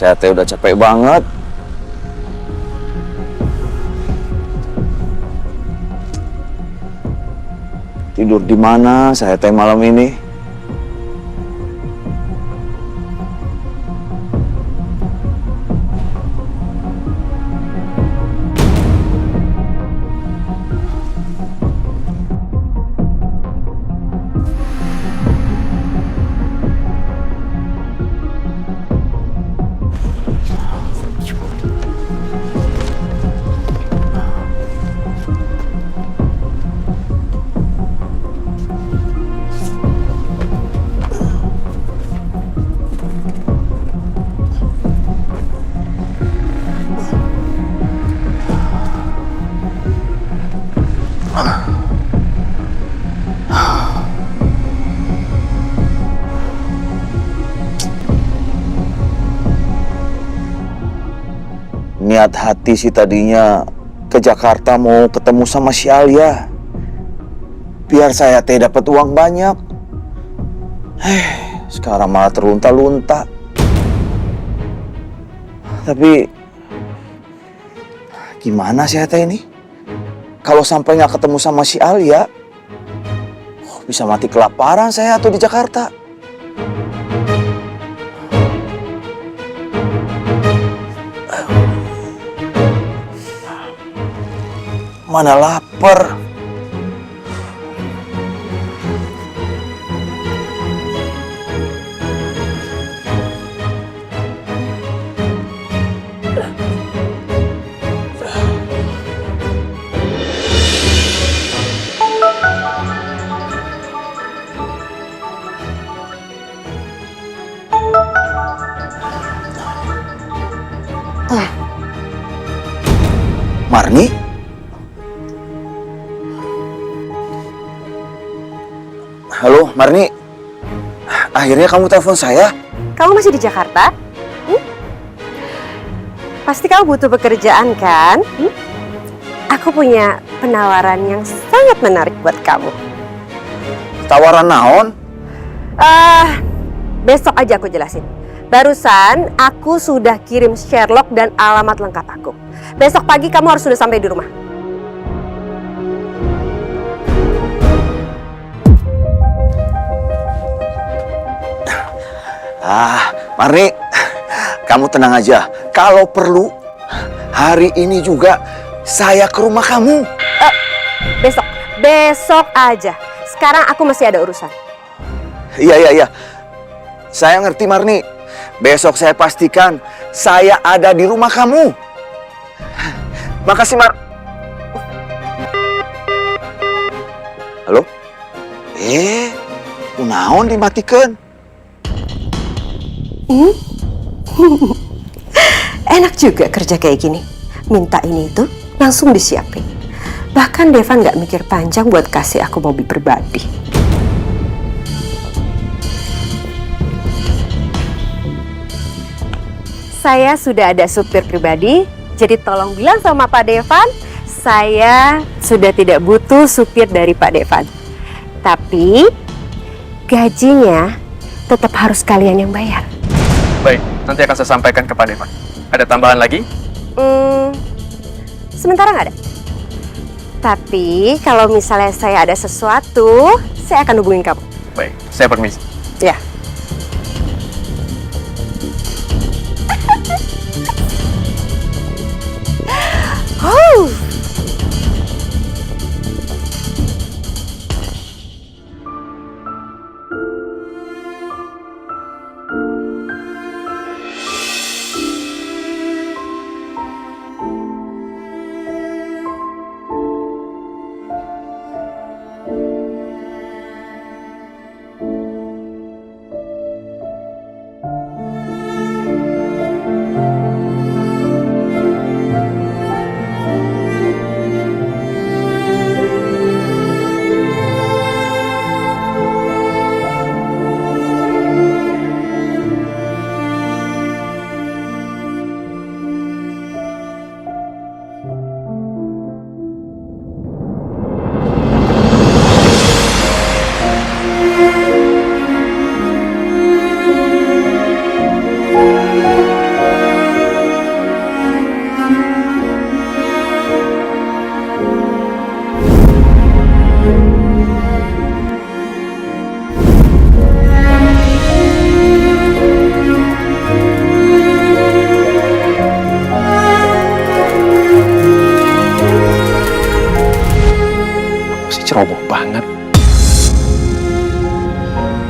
Saya teh udah capek banget. Tidur di mana saya teh malam ini? Niat hati sih tadinya ke Jakarta mau ketemu sama si Alia. Biar saya teh dapat uang banyak. Sekarang malah terlunta-lunta. Tapi gimana saya teh ini? Kalau sampai nggak ketemu sama si Alia, bisa mati kelaparan saya tuh di Jakarta. Mana lapar. Marni? Halo, Marni. Akhirnya kamu telepon saya? Kamu masih di Jakarta? Pasti kamu butuh pekerjaan kan? Aku punya penawaran yang sangat menarik buat kamu. Tawaran naon? Besok aja aku jelasin. Barusan aku sudah kirim Sherlock dan alamat lengkap aku. Besok pagi kamu harus sudah sampai di rumah. Marni, kamu tenang aja. Kalau perlu, hari ini juga saya ke rumah kamu. Besok aja. Sekarang aku masih ada urusan. Iya. Saya ngerti, Marni. Besok saya pastikan saya ada di rumah kamu. Makasih, Mar. Halo? Kunaon dimatikan? Enak juga kerja kayak gini. Minta ini itu langsung disiapin. Bahkan Devan nggak mikir panjang buat kasih aku mobil pribadi. Saya sudah ada supir pribadi, jadi tolong bilang sama Pak Devan, saya sudah tidak butuh supir dari Pak Devan. Tapi gajinya tetap harus kalian yang bayar. Baik, nanti akan saya sampaikan ke Pak Devan. Ada tambahan lagi? Sementara nggak ada. Tapi kalau misalnya saya ada sesuatu, saya akan hubungin kamu. Baik, saya permisi. Ya. ceroboh banget.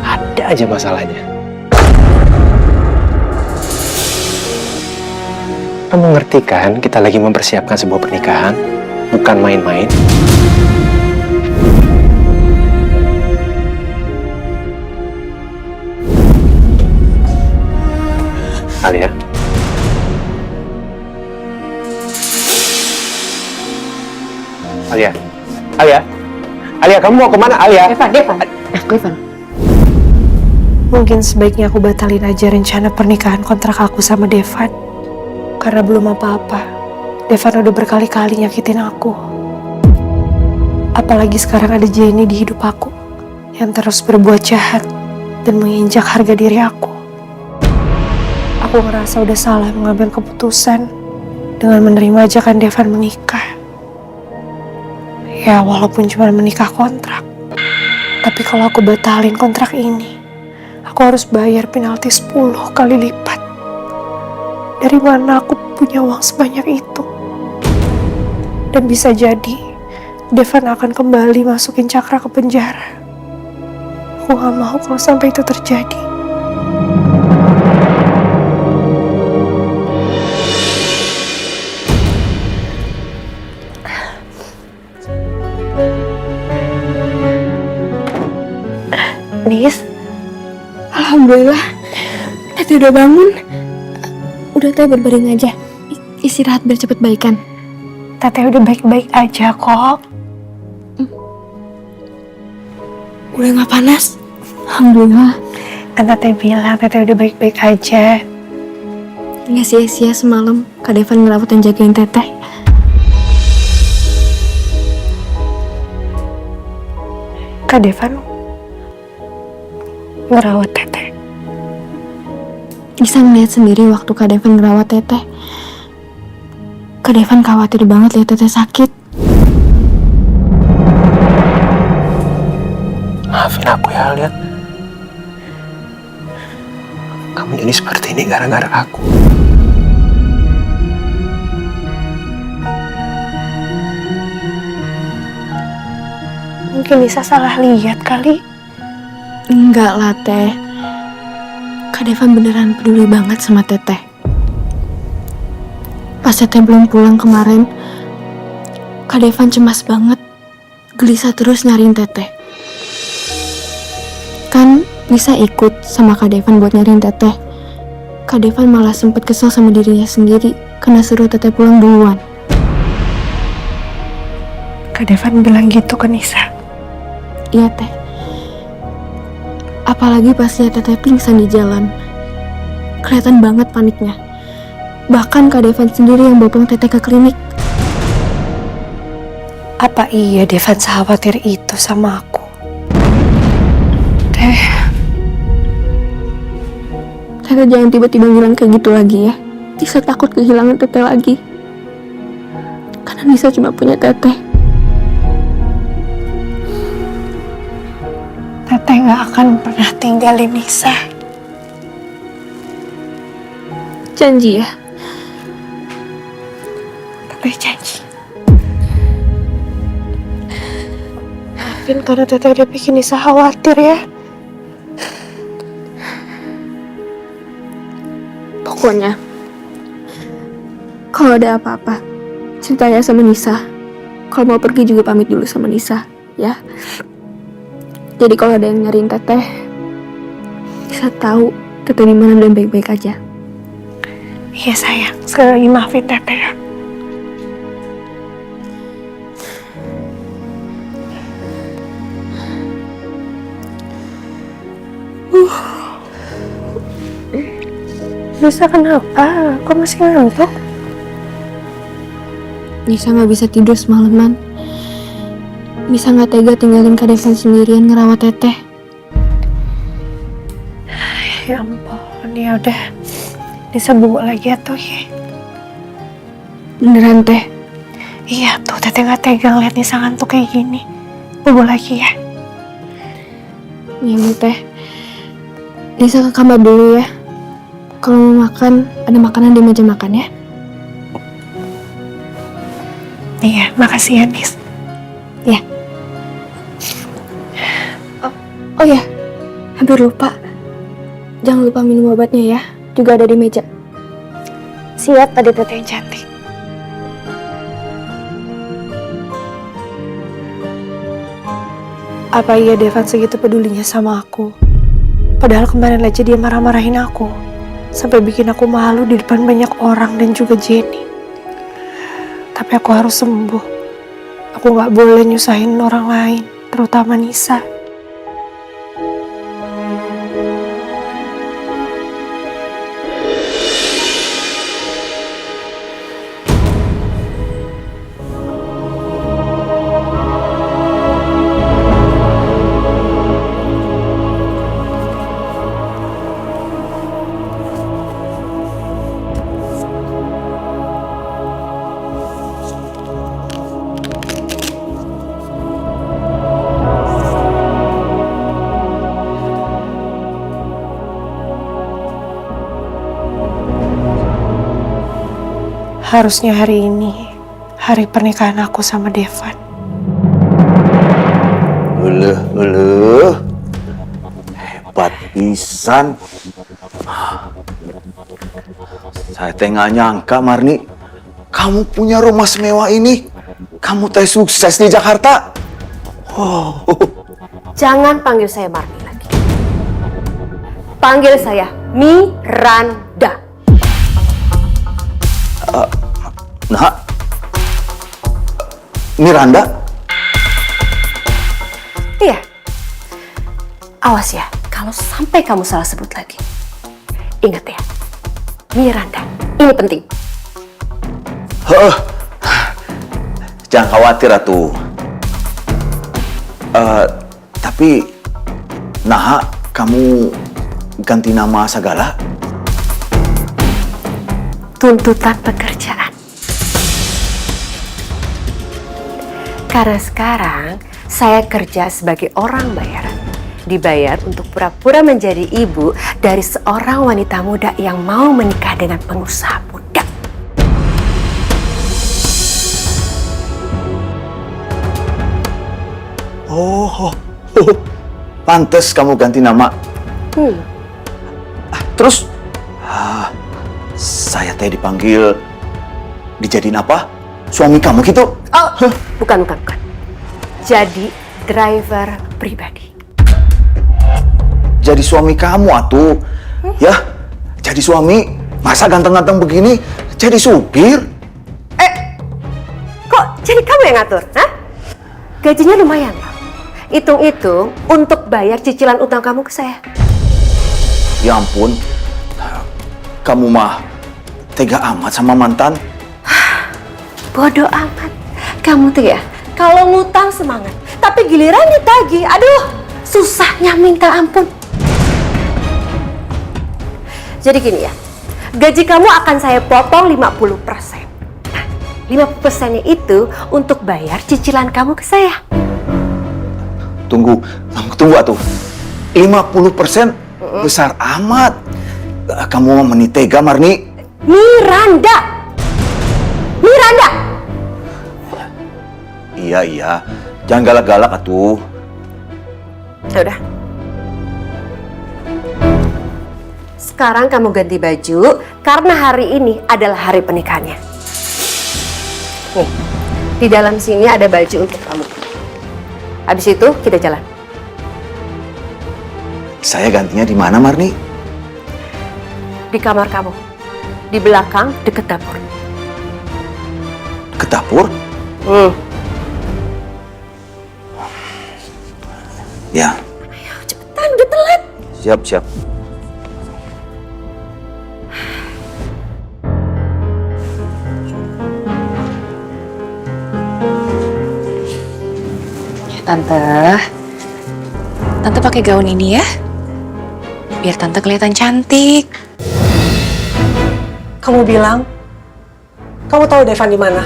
Ada aja masalahnya. Kamu ngerti kan, kita lagi mempersiapkan sebuah pernikahan, bukan main-main. Alia? Alia? Alia? Alia, kamu mau kemana, Alia? Devan. Mungkin sebaiknya aku batalin aja rencana pernikahan kontrak aku sama Devan. Karena belum apa-apa, Devan udah berkali-kali nyakitin aku. Apalagi sekarang ada Jenny di hidup aku yang terus berbuat jahat dan menginjak harga diri aku. Aku ngerasa udah salah mengambil keputusan dengan menerima ajakan Devan menikah. Ya, walaupun cuma menikah kontrak. Tapi kalau aku batalin kontrak ini, aku harus bayar penalti 10 kali lipat. Dari mana aku punya uang sebanyak itu? Dan bisa jadi Devan akan kembali masukin Cakra ke penjara. Aku gak mau kalau sampai itu terjadi. Nis, Alhamdulillah, Tete udah bangun. Udah Teh berbaring aja, istirahat biar cepet baikan. Teteh udah baik-baik aja kok. Udah gak panas? Alhamdulillah. Kan Teteh bilang Teteh udah baik-baik aja. Gak sia-sia semalam Kak Devan ngerawat dan jagain Teteh. Kak Devan ngerawat Teteh. Bisa ngeliat sendiri waktu Kak Devan ngerawat Teteh. Kak Devan khawatir banget lihat Teteh sakit. Maafin aku ya, Alia. Kamu jadi seperti ini gara-gara aku. Mungkin Nisa salah lihat kali. Enggak lah Teh. Kak Devan beneran peduli banget sama Teteh. Pas Teteh belum pulang kemarin, Kak Devan cemas banget. Gelisah terus nyariin Teteh. Kan bisa ikut sama Kak Devan buat nyariin Teteh. Kak Devan malah sempet kesel sama dirinya sendiri karena suruh Teteh pulang duluan. Kak Devan bilang gitu ke Nisa. Iya Teh. Apalagi pas lihat Teteh pingsan di jalan. Kelihatan banget paniknya. Bahkan Kak Devan sendiri yang bawa Teteh ke klinik. Apa iya Devan sekhawatir itu sama aku? Teh, Teteh jangan tiba-tiba bilang kayak gitu lagi ya. Nisa takut kehilangan Teteh lagi. Karena Nisa cuma punya Teteh. Teteh gak akan pernah tinggalin Nisa. Janji ya. Teteh janji. Maafin karena Teteh udah bikin Nisa khawatir ya. Pokoknya kalau ada apa-apa ceritanya sama Nisa. Kalau mau pergi juga pamit dulu sama Nisa ya. Jadi kalau ada yang nyariin Teteh, Nisa tahu Teteh di mana dan baik-baik aja. Iya sayang, sekali lagi maafin Teteh ya. Nisa kenapa? Kok masih ngantuk? Nisa nggak bisa tidur semalaman. Nisa nggak tega tinggalin Kak Devan sendirian ngerawat Teteh. Ya ampun, ya udah. Nisa bubuk lagi ya tuh ya. Beneran Teh? Iya tuh, Teteh gak tega ngeliat Nisa ngantuk kayak gini. Bubuk lagi ya. Iya Bu Teh. Nisa ke kamar dulu ya. Kalau mau makan, ada makanan di meja makan ya. Iya, makasih ya Nis. Ya. Oh ya, hampir lupa. Jangan lupa minum obatnya ya. Juga ada di meja. Siap, ada tete yang cantik. Apa iya Devan segitu pedulinya sama aku? Padahal kemarin aja dia marah-marahin aku. Sampai bikin aku malu di depan banyak orang dan juga Jenny. Tapi aku harus sembuh. Aku gak boleh nyusahin orang lain, terutama Nisa. Harusnya hari ini, hari pernikahan aku sama Devan. Hebat pisan. Saya teh nggak nyangka, Marni. Kamu punya rumah semewah ini. Kamu teh sukses di Jakarta. Oh. Jangan panggil saya Marni lagi. Panggil saya Miranda. Nah, Miranda? Iya. Awas ya, kalau sampai kamu salah sebut lagi. Ingat ya, Miranda. Ini penting. Jangan khawatir atuh. Tapi, nah, kamu ganti nama segala? Tuntutan pekerjaan. Karena sekarang saya kerja sebagai orang bayaran. Dibayar untuk pura-pura menjadi ibu dari seorang wanita muda yang mau menikah dengan pengusaha muda. Oh, pantes kamu ganti nama. Terus, saya teh dipanggil, dijadiin apa? Suami kamu gitu? Oh, bukan. Jadi driver pribadi. Jadi suami kamu atuh. Ya, jadi suami. Masa ganteng-ganteng begini jadi supir? Kok jadi kamu yang ngatur? Hah? Gajinya lumayan loh. Hitung-hitung untuk bayar cicilan utang kamu ke saya. Ya ampun, kamu mah tega amat sama mantan. Bodoh amat. Kamu tuh ya, kalau ngutang semangat, tapi giliran ditagih, aduh, susahnya minta ampun. Jadi gini ya, gaji kamu akan saya potong 50%. Nah, 50%-nya itu untuk bayar cicilan kamu ke saya. Tunggu atuh. 50% besar amat. Kamu menitega, Marni. Miranda! Iya. Jangan galak-galak atuh. Ya udah. Sekarang kamu ganti baju karena hari ini adalah hari pernikahannya. Nih, di dalam sini ada baju untuk kamu. Habis itu kita jalan. Saya gantinya di mana, Marni? Di kamar kamu. Di belakang deket dapur. Ke dapur? Ya. Ayo cepetan, udah telat. Siap. Tante pakai gaun ini ya, biar Tante kelihatan cantik. Kamu bilang, kamu tahu Devan di mana?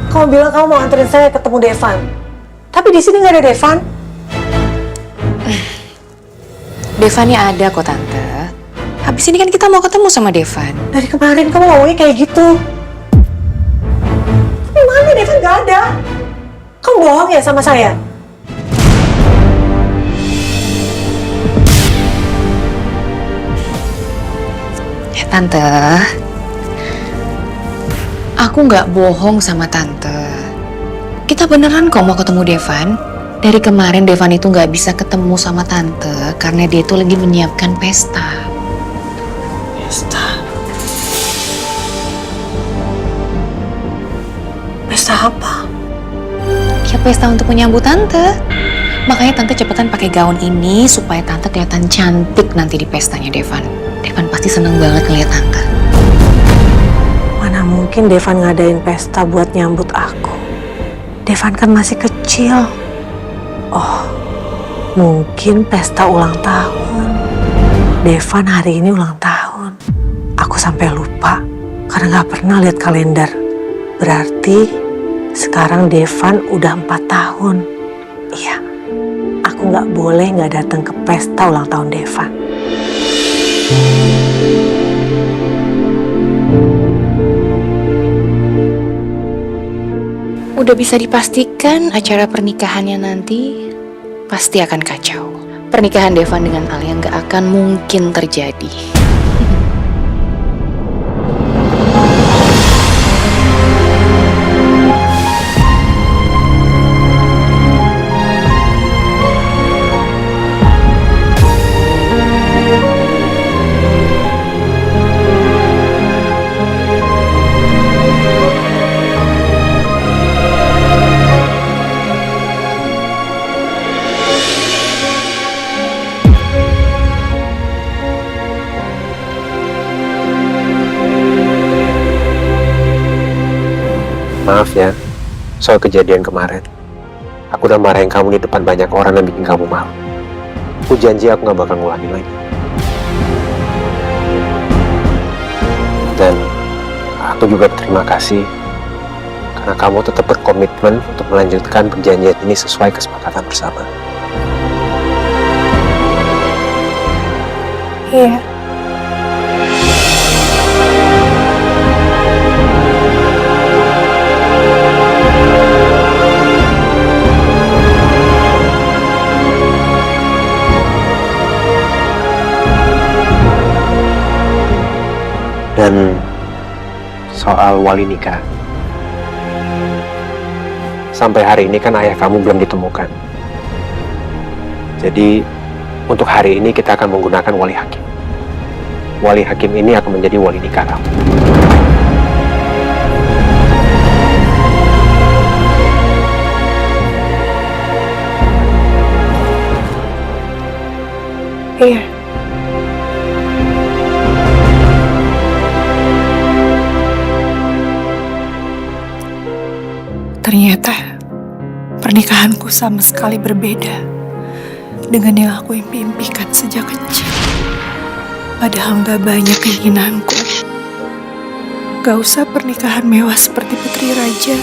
Kamu bilang kamu mau anterin saya ketemu Devan. Tapi di sini nggak ada Devan. Devannya ada kok Tante. Habis ini kan kita mau ketemu sama Devan. Dari kemarin kamu ngomongnya kayak gitu. Tapi mana Devan nggak ada. Kamu bohong ya sama saya? Tante, aku nggak bohong sama Tante. Kita beneran kok mau ketemu Devan. Dari kemarin Devan itu nggak bisa ketemu sama Tante karena dia itu lagi menyiapkan pesta. Pesta? Pesta apa? Ya pesta untuk menyambut Tante. Makanya Tante cepetan pakai gaun ini supaya Tante kelihatan cantik nanti di pestanya Devan. Devan pasti seneng banget ngeliat Tante. Mana mungkin Devan ngadain pesta buat nyambut aku. Devan kan masih kecil. Oh, mungkin pesta ulang tahun. Devan hari ini ulang tahun. Aku sampai lupa karena gak pernah lihat kalender. Berarti sekarang Devan udah 4 tahun. Iya, aku gak boleh gak datang ke pesta ulang tahun Devan. Udah bisa dipastikan acara pernikahannya nanti pasti akan kacau. Pernikahan Devan dengan Alia nggak akan mungkin terjadi. Maaf ya, soal kejadian kemarin. Aku udah marahin kamu di depan banyak orang dan bikin kamu malu. Aku janji aku gak bakal ngulangin lagi. Dan aku juga berterima kasih karena kamu tetap berkomitmen untuk melanjutkan perjanjian ini sesuai kesepakatan bersama. Iya. Dan soal wali nikah, sampai hari ini kan ayah kamu belum ditemukan. Jadi untuk hari ini kita akan menggunakan wali hakim. Wali hakim ini akan menjadi wali nikah kamu. Iya. Ternyata pernikahanku sama sekali berbeda dengan yang aku impikan sejak kecil. Padahal gak banyak keinginanku. Gak usah pernikahan mewah seperti putri raja.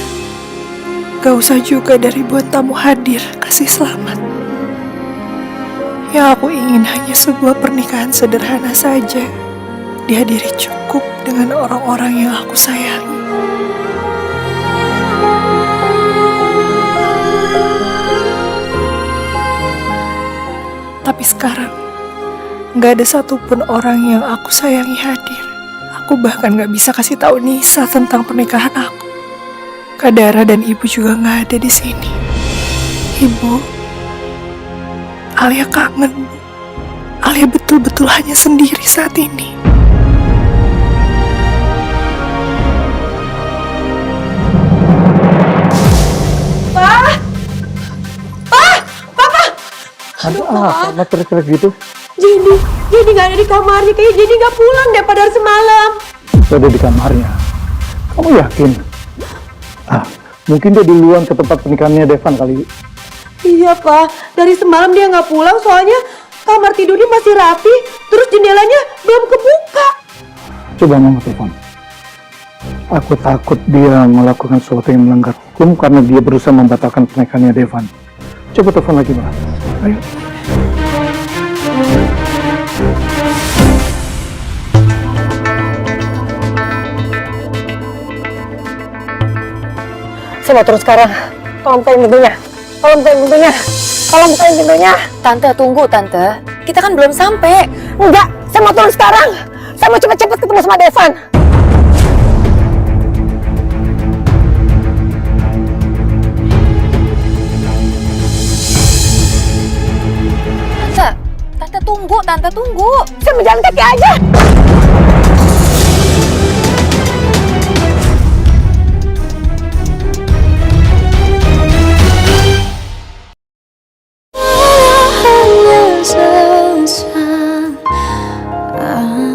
Gak usah juga dari buat tamu hadir kasih selamat. Yang aku ingin hanya sebuah pernikahan sederhana saja, dihadiri cukup dengan orang-orang yang aku sayangi. Tapi sekarang, gak ada satupun orang yang aku sayangi hadir. Aku bahkan gak bisa kasih tahu Nisa tentang pernikahan aku. Kak Dara dan Ibu juga gak ada di sini. Ibu, Alia kangen. Alia betul-betul hanya sendiri saat ini. Aduh, apa teriak-teriak gitu? Jadi gak ada di kamarnya. Kayaknya jadi gak pulang deh pada semalam. Ada di kamarnya. Kamu yakin? Mungkin dia duluan ke tempat pernikahannya Devan kali. Iya Pak, dari semalam dia gak pulang soalnya kamar tidurnya masih rapi. Terus jendelanya belum kebuka. Coba mama telepon. Aku takut dia melakukan sesuatu yang melanggar hukum karena dia berusaha membatalkan pernikahannya Devan. Coba telepon lagi, Mbak. Ayo. Saya mau turun sekarang. Tolong bukain pintunya. Tolong bukain pintunya. Tante, tunggu Tante. Kita kan belum sampai. Enggak, saya mau turun sekarang. Saya mau cepet-cepet ketemu sama Devan. Tante tunggu. Saya mau jalan kaki aja.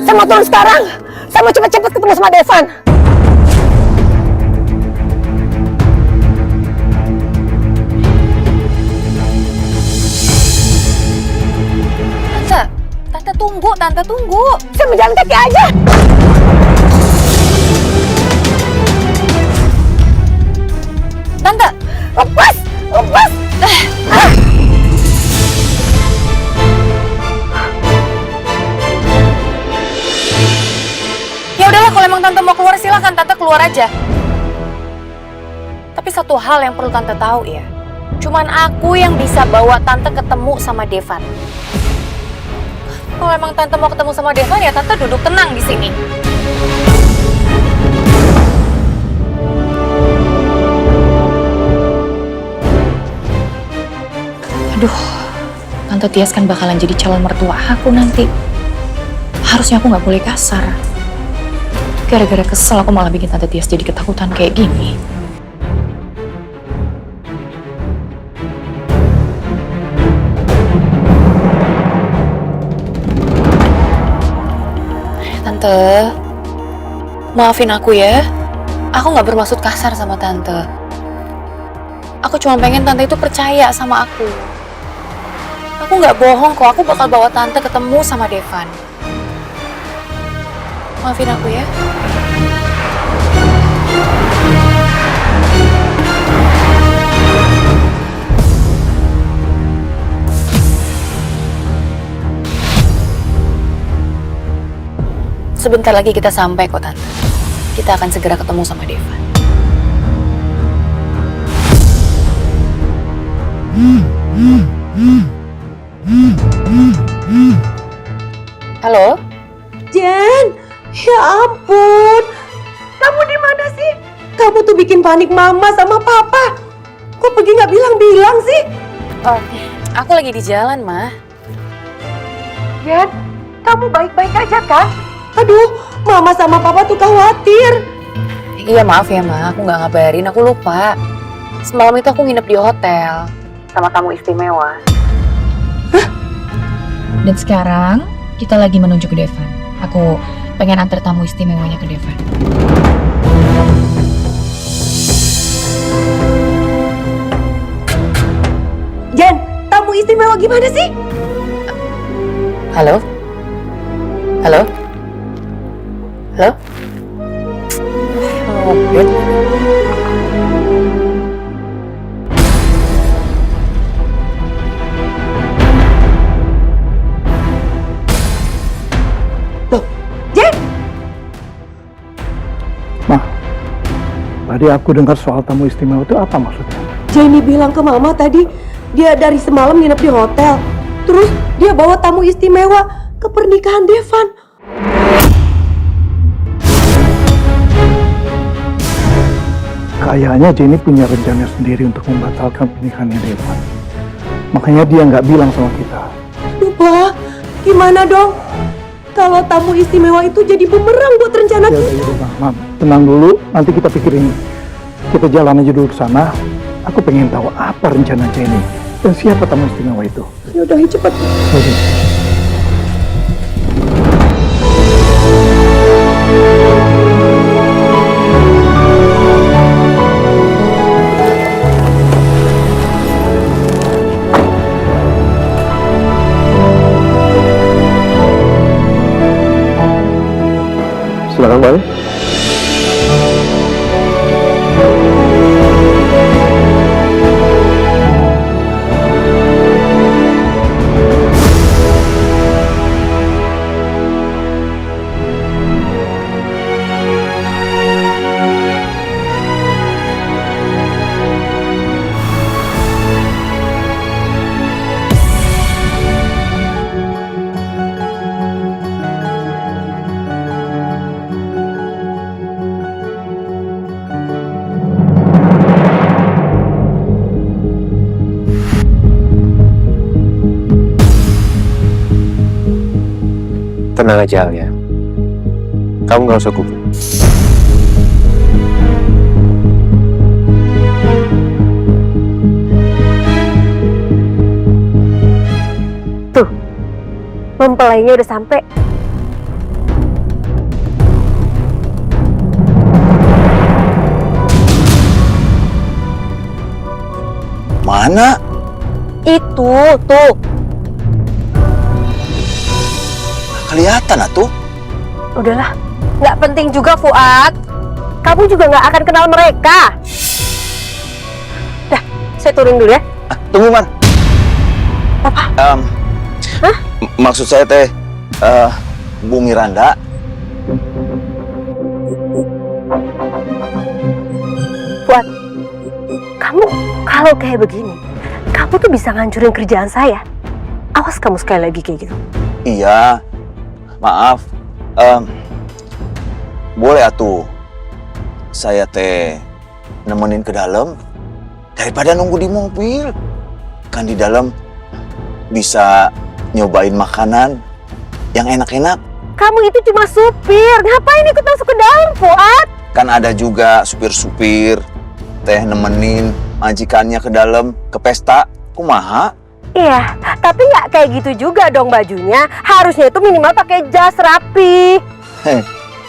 Saya mau turun sekarang. Saya mau cepet-cepet ketemu sama Devan. Tante tunggu. Saya mau jalan kaki aja. Tante, Lepas. ya udahlah kalau emang tante mau keluar silakan tante keluar aja. Tapi satu hal yang perlu tante tahu ya, cuman aku yang bisa bawa tante ketemu sama Devan. Kalau emang tante mau ketemu sama Devan ya tante duduk tenang di sini. Aduh, Tante Tias kan bakalan jadi calon mertua aku nanti. Harusnya aku nggak boleh kasar. Gara-gara kesel aku malah bikin Tante Tias jadi ketakutan kayak gini. Tante, maafin aku ya. Aku nggak bermaksud kasar sama Tante. Aku cuma pengen Tante itu percaya sama aku. Aku nggak bohong kok, aku bakal bawa Tante ketemu sama Devan. Maafin aku ya. Sebentar lagi kita sampai kok Tante. Kita akan segera ketemu sama Devan. Halo? Jen, ya ampun. Kamu di mana sih? Kamu tuh bikin panik mama sama papa. Kok pergi nggak bilang-bilang sih? Oh, aku lagi di jalan, Ma. Jen, kamu baik-baik aja kan? Aduh, mama sama papa tuh khawatir. Iya maaf ya Ma, aku nggak ngabarin, aku lupa. Semalam itu aku nginep di hotel sama tamu istimewa. Hah? Dan sekarang kita lagi menuju ke Devan. Aku pengen antar tamu istimewanya ke Devan. Jen, tamu istimewa gimana sih? Halo? Halo? Halo? Oh, good. Loh, Jen! Ma, tadi aku dengar soal tamu istimewa itu apa maksudnya? Jenny bilang ke mama tadi dia dari semalam nginep di hotel. Terus dia bawa tamu istimewa ke pernikahan Devan. Kayaknya Jenny punya rencana sendiri untuk membatalkan pernikahannya Devan. Makanya dia nggak bilang sama kita. Aduh, Pak, gimana dong? Kalau tamu istimewa itu jadi bumerang buat rencana Ya kita. udah, Ma, tenang dulu. Nanti kita pikirin. Kita jalan aja dulu ke sana. Aku pengen tahu apa rencana Jenny dan siapa tamu istimewa itu. Yaudah, cepet. Oke. Silakan Pak. Tenang aja Alia. Kamu gak usah gugup. Tuh, mempelainya udah sampai. Mana? Itu, tuh. Kelihatan atuh. Udahlah, nggak penting juga Fuad. Kamu juga nggak akan kenal mereka. Dah, saya turun dulu ya. Tunggu, Man. Apa? Maksud saya teh, Bu Miranda. Fuad, kamu kalau kayak begini, kamu tuh bisa ngancurin kerjaan saya. Awas kamu sekali lagi kayak gitu. Iya, maaf. Boleh atuh. Saya teh nemenin ke dalam daripada nunggu di mobil. Kan di dalam bisa nyobain makanan yang enak-enak. Kamu itu cuma supir, ngapain ikut masuk ke dalam, Fuad? Kan ada juga supir-supir teh nemenin majikannya ke dalam ke pesta. Kumaha? Iya, tapi nggak kayak gitu juga dong bajunya. Harusnya itu minimal pakai jas rapi.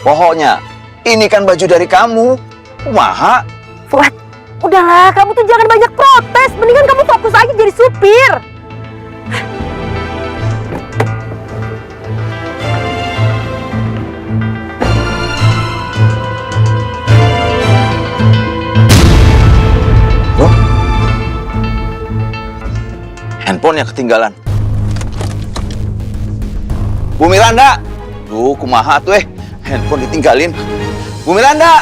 Pokoknya ini kan baju dari kamu. Kumaha? Fuad, udahlah, kamu tuh jangan banyak protes. Mendingan kamu fokus aja jadi supir. Loh? Handphonenya ketinggalan. Bu Miranda! Duh, kumaha tuh handphone ditinggalin. Bu Miranda!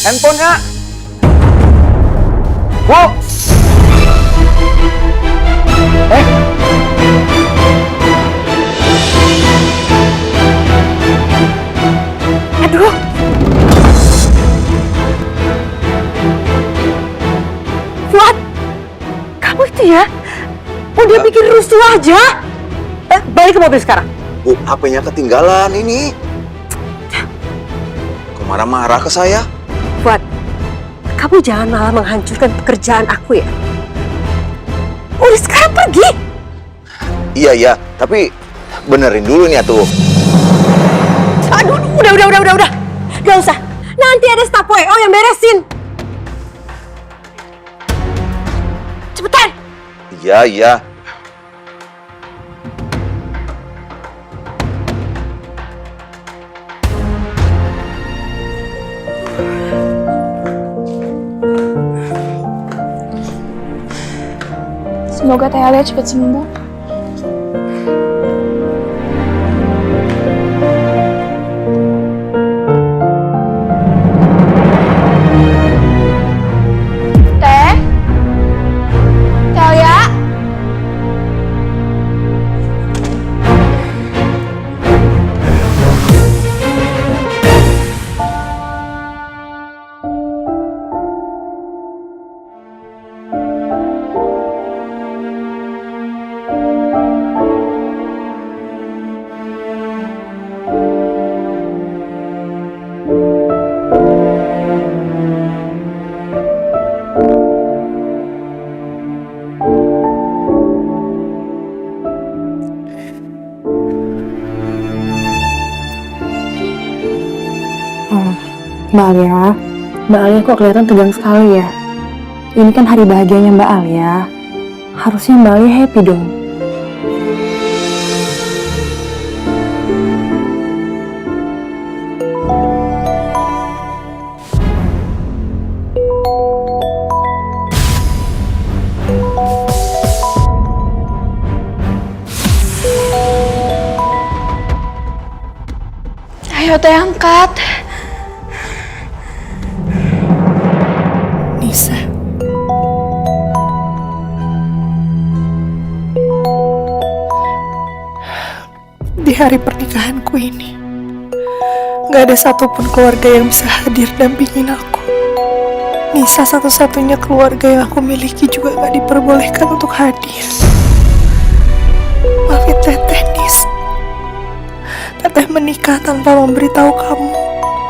Handphonenya! Bu! Aduh. Fuad, kamu itu ya udah bikin rusuh aja. Balik ke mobil sekarang. Bu, HP-nya ketinggalan ini. Kok marah-marah ke saya? Fuad, kamu jangan malah menghancurkan pekerjaan aku ya. Udah sekarang pergi. Iya, tapi benerin dulu nih tuh. Aduh, udah. Gak usah. Nanti ada staf WO yang beresin. Cepetan. Iya. Semoga Teh Alia cepat sembuh. Teh Alia? Mbak Alia kok kelihatan tegang sekali ya? Ini kan hari bahagianya Mbak Alia. Harusnya Mbak Alia happy dong. Ayo Teh, angkat. Nisa. Di hari pernikahanku ini, gak ada satupun keluarga yang bisa hadir dampingin aku. Nisa satu-satunya keluarga yang aku miliki juga gak diperbolehkan untuk hadir. Maafin Teteh, Nis. Teteh menikah tanpa memberitahu kamu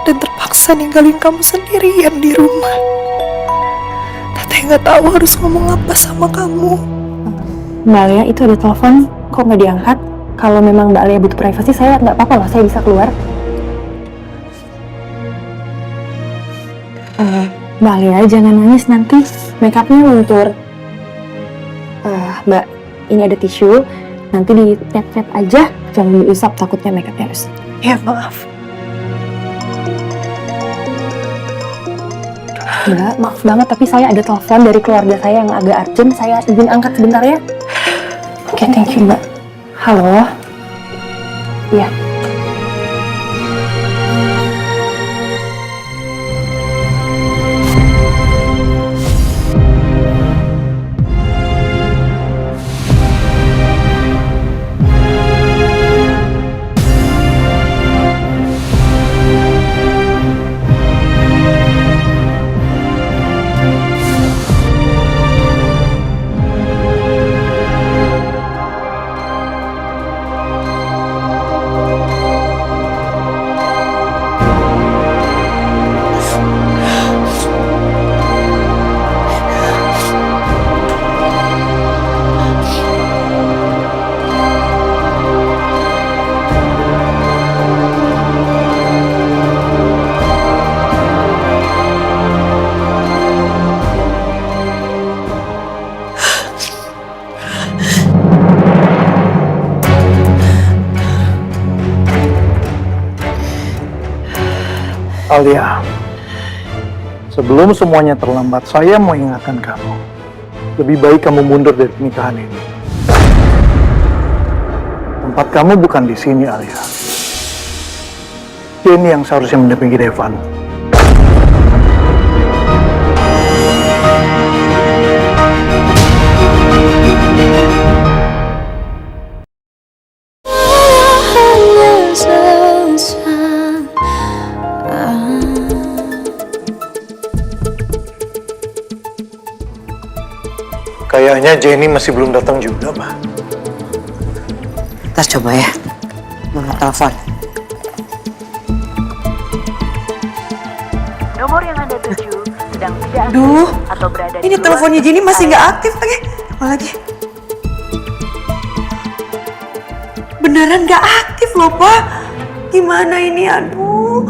dan terpaksa ninggalin kamu sendirian di rumah. Teteh nggak tahu harus ngomong apa sama kamu. Mbak Alia, itu ada telepon, kok nggak diangkat? Kalau memang Mbak Alia butuh privasi, saya nggak apa-apa loh, saya bisa keluar. Mbak Alia, jangan nangis nanti makeupnya luntur. Mbak, ini ada tisu, nanti di tet aja, jangan diusap, takutnya makeupnya rusak. Ya maaf. Mbak, maaf banget, tapi saya ada telepon dari keluarga saya yang agak urgent, saya izin angkat sebentar ya. Oke, thank you Mbak. Halo? Iya. Alia, sebelum semuanya terlambat, saya mau ingatkan kamu. Lebih baik kamu mundur dari pernikahan ini. Tempat kamu bukan di sini, Alia. Jenny yang seharusnya mendampingi Devan. Kayaknya Jenny masih belum datang juga, Pak. Ntar coba ya, Mama telepon. Nomor yang Anda tuju sedang tidak aktif Duh, atau berada di ini luar teleponnya Jenny masih area. nggak aktif lagi. Apalagi beneran nggak aktif loh, Pak. Gimana ini? Aduh,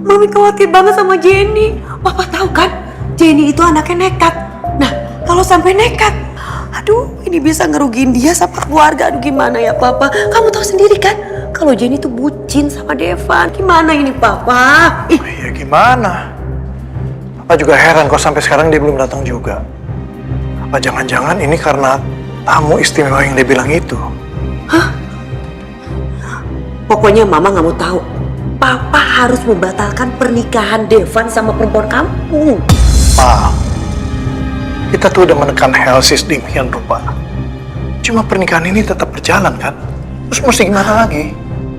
Mami khawatir banget sama Jenny. Papa tahu kan, Jenny itu anaknya nekat. Nah, kalau sampai nekat, aduh, ini bisa ngerugiin dia sama keluarga. Aduh, gimana ya, Papa? Kamu tahu sendiri kan, kalau Jenny itu bucin sama Devan. Gimana ini, Papa? Ih, Ya gimana? Papa juga heran kok sampai sekarang dia belum datang juga. Apa jangan-jangan ini karena tamu istimewa yang dia bilang itu? pokoknya Mama nggak mau tahu. Papa harus membatalkan pernikahan Devan sama perempuan kamu. Pak, kita tuh udah menekan Helsis demikian rupa. Cuma pernikahan ini tetap berjalan kan? Terus mesti gimana lagi?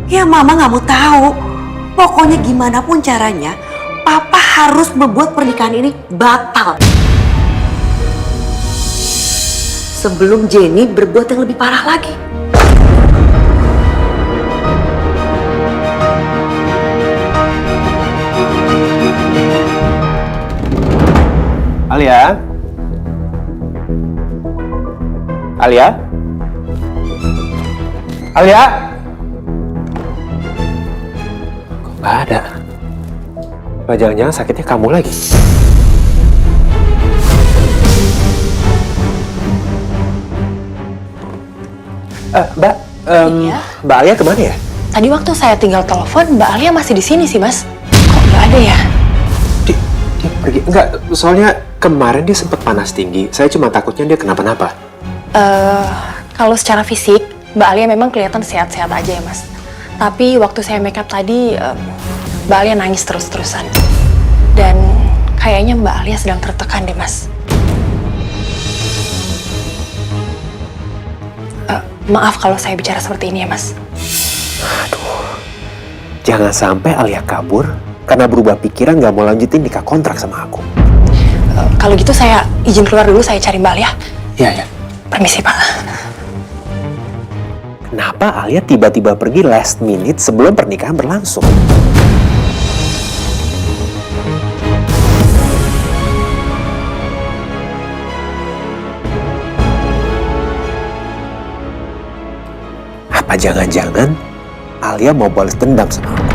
Ya Mama nggak mau tahu. Pokoknya gimana pun caranya, Papa harus membuat pernikahan ini batal. Sebelum Jenny berbuat yang lebih parah lagi. Alia? Alia? Alia? Kok nggak ada? Apa jangan-jangan sakitnya kamu lagi? Mbak, Iya? Mbak Alia kemana ya? Tadi waktu saya tinggal telepon, Mbak Alia masih di sini sih, Mas. Kok nggak ada ya? Dia pergi. Enggak, soalnya kemarin dia sempat panas tinggi. Saya cuma takutnya dia kenapa-napa. Kalau secara fisik, Mbak Alia memang kelihatan sehat-sehat aja ya, Mas. Tapi waktu saya makeup tadi, Mbak Alia nangis terus-terusan. Dan kayaknya Mbak Alia sedang tertekan deh, Mas. Maaf kalau saya bicara seperti ini ya, Mas. Jangan sampai Alia kabur karena berubah pikiran nggak mau lanjutin nikah kontrak sama aku. Kalau gitu saya izin keluar dulu, saya cari Mbak Alia. Iya, ya. Permisi, Pak. Kenapa Alia tiba-tiba pergi last minute sebelum pernikahan berlangsung? Apa jangan-jangan Alia mau balas dendam sama aku?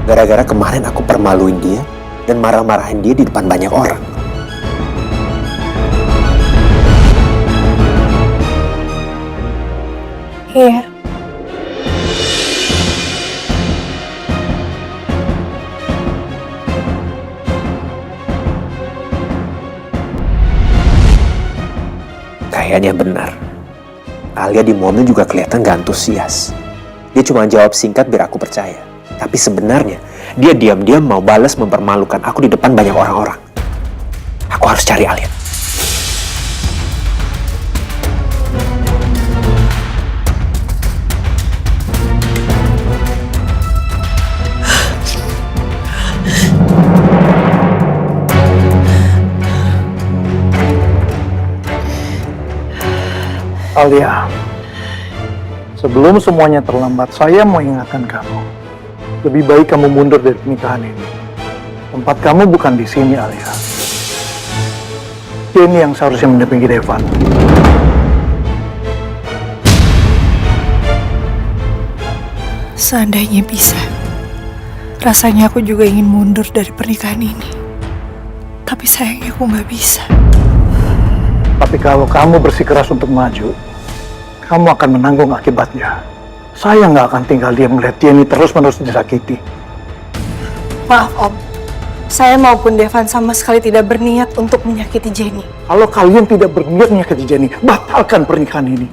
Gara-gara kemarin aku permaluin dia dan marah-marahin dia di depan banyak orang. Iya. Kayaknya benar. Alia di mobil juga kelihatan gak antusias. Dia cuma jawab singkat biar aku percaya. Tapi sebenarnya dia diam-diam mau balas mempermalukan aku di depan banyak orang-orang. Aku harus cari Alia. Alia, sebelum semuanya terlambat, saya mau ingatkan kamu. Lebih baik kamu mundur dari pernikahan ini. Tempat kamu bukan di sini, Alia. Jenny yang seharusnya mendampingi Devan. Seandainya bisa, rasanya aku juga ingin mundur dari pernikahan ini. Tapi sayangnya aku nggak bisa. Tapi kalau kamu bersikeras untuk maju, kamu akan menanggung akibatnya. Saya nggak akan tinggal diam melihat Jenny terus-menerus disakiti. Maaf Om, saya maupun Devan sama sekali tidak berniat untuk menyakiti Jenny. Kalau kalian tidak berniat menyakiti Jenny, batalkan pernikahan ini.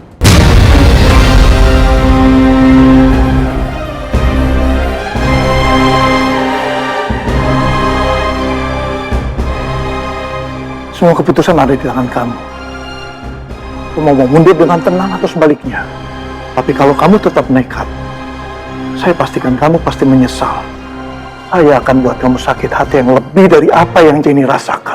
Semua keputusan ada di tangan kamu. Kamu mau mundur dengan tenang atau sebaliknya. Tapi kalau kamu tetap nekat, saya pastikan kamu pasti menyesal. Saya akan buat kamu sakit hati yang lebih dari apa yang Jenny rasakan.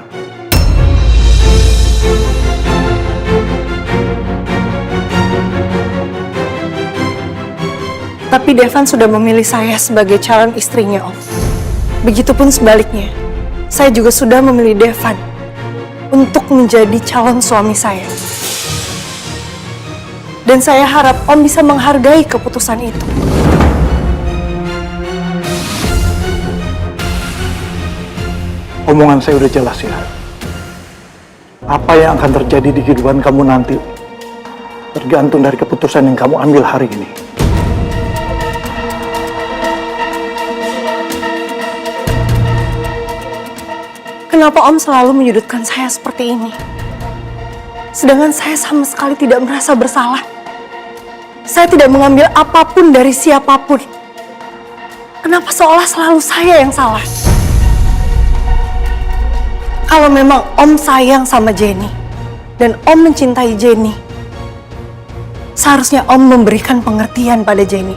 Tapi Devan sudah memilih saya sebagai calon istrinya Om. Begitupun sebaliknya, saya juga sudah memilih Devan untuk menjadi calon suami saya. Dan saya harap Om bisa menghargai keputusan itu. Omongan saya udah jelas ya. Apa yang akan terjadi di kehidupan kamu nanti tergantung dari keputusan yang kamu ambil hari ini. Kenapa Om selalu menyudutkan saya seperti ini? Sedangkan saya sama sekali tidak merasa bersalah. Saya tidak mengambil apapun dari siapapun. Kenapa seolah selalu saya yang salah? Kalau memang Om sayang sama Jenny, dan Om mencintai Jenny, seharusnya Om memberikan pengertian pada Jenny.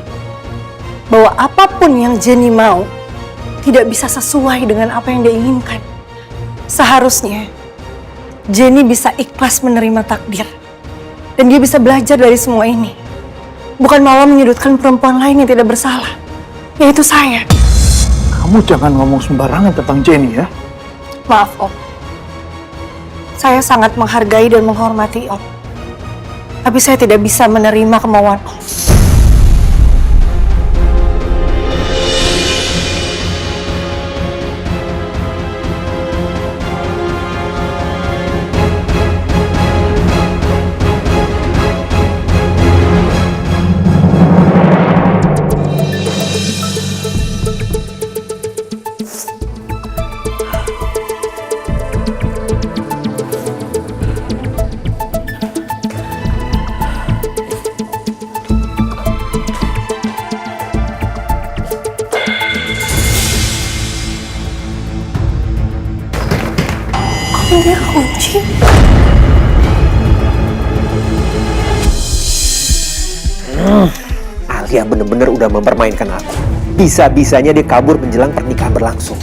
Bahwa apapun yang Jenny mau, tidak bisa sesuai dengan apa yang dia inginkan. Seharusnya, Jenny bisa ikhlas menerima takdir. Dan dia bisa belajar dari semua ini. Bukan malah menyudutkan perempuan lain yang tidak bersalah, yaitu saya. Kamu jangan ngomong sembarangan tentang Jenny ya. Maaf Om, saya sangat menghargai dan menghormati Om. Tapi saya tidak bisa menerima kemauan Om. Ini kunci. Alia bener-bener udah mempermainkan aku. Bisa-bisanya dia kabur menjelang pernikahan berlangsung.